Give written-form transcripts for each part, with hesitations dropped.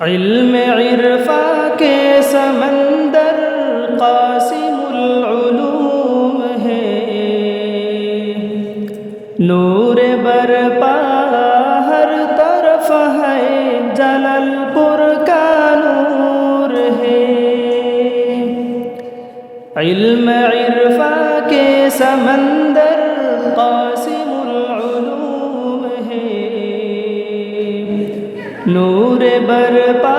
علم عرفاں کے سمندر قاسم العلوم ہے، نور برپا ہر طرف ہے، جلال پور کا نور ہے۔ علم عرفاں کے سمندر قاسم العلوم ہے، نور برپا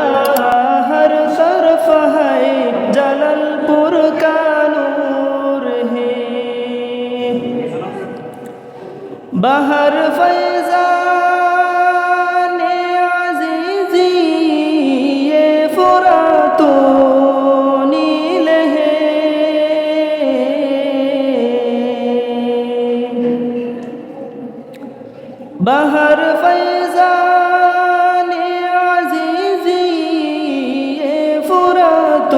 ہر طرف ہے، جلال پور کا نور ہے۔ بہر فیضان عزیزی یہ فرات و نیل ہے، بہر فیضان عزیزی یہ فرات و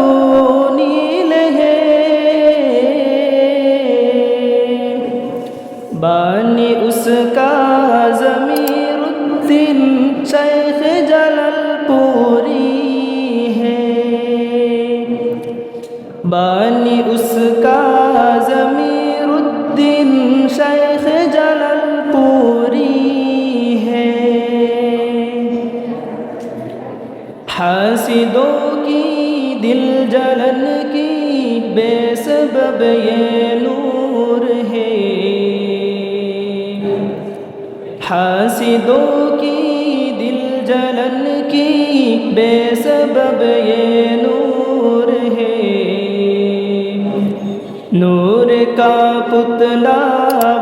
نیل ہے، بانی اس کا ضمیر الدین شیخ جلال پوری ہے، بانی اس کا ضمیر الدین شیخ جلال پوری ہے۔ حاسدوں کی دل جلن کی بے سبب یہ نور ہے، حاسدوں کی دل جلن کی بے سبب یہ نور ہے، نور کا پتلا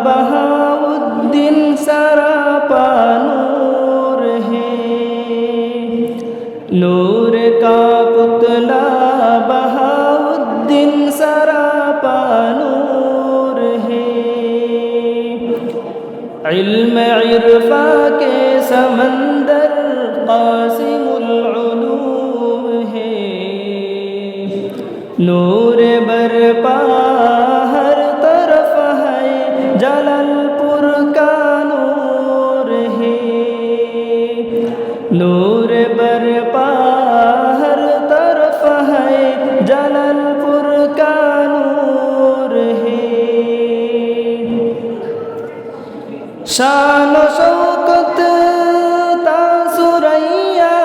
بہاؤالدین سراپا نور ہے، نور کا پتلا بہاؤالدین سراپا نور ہے۔ علم عرفاں کے سمندر قاسم العلوم ہے، نور برپا ہر طرف ہے، جلال پور کا نور ہے، نور برپا ہر طرف ہے، جلال پور کا نور ہے۔ شان و شوکت تاثریا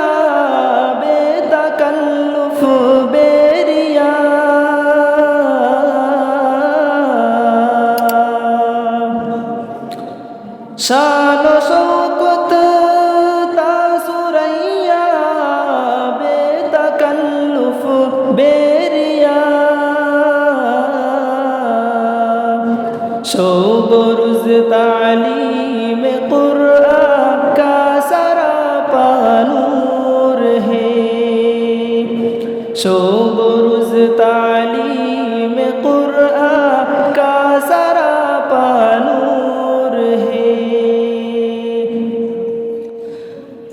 بے تکلف بیریا، شان و شوکت تاثریا بے تکلف بیریا، شوق و روز تعلیم قرآن کا سراپا نور ہے، شوق و روز تعلیم قرآن کا سراپا نور ہے۔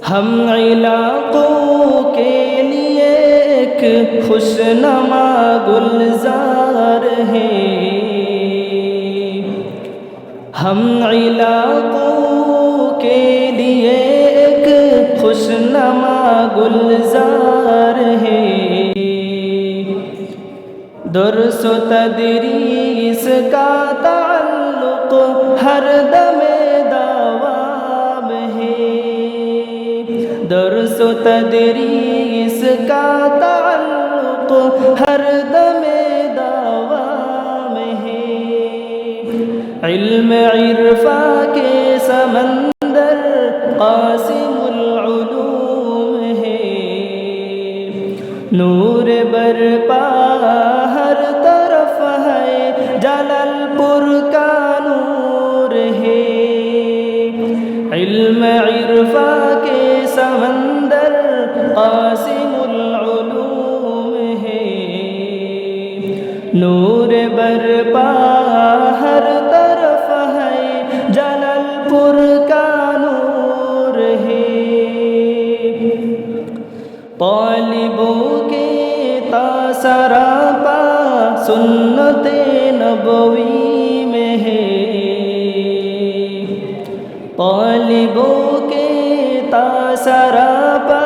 ہم علاقوں کے لیے ایک خوشنما گلزار ہیں، ہم علاقوں کے لیے ایک خوشنما گلزار ہے، درس و تدریس کا تعلق ہر دم دوام ہے، درس و تدریس کا تعلق ہر دم دوام ہے۔ علم عرفاں کے سمندر قاسم العلوم ہے، نور برپا ہر طرف ہے، جلال پور کا نور ہے۔ علم عرفاں کے سمندر قاسم العلوم ہے، نور برپا ہر طرف ہے، جلال پور کا نور ہے۔ طالبوں کے سراپا سنت نبوی میں ہے، طالبوں کے سراپا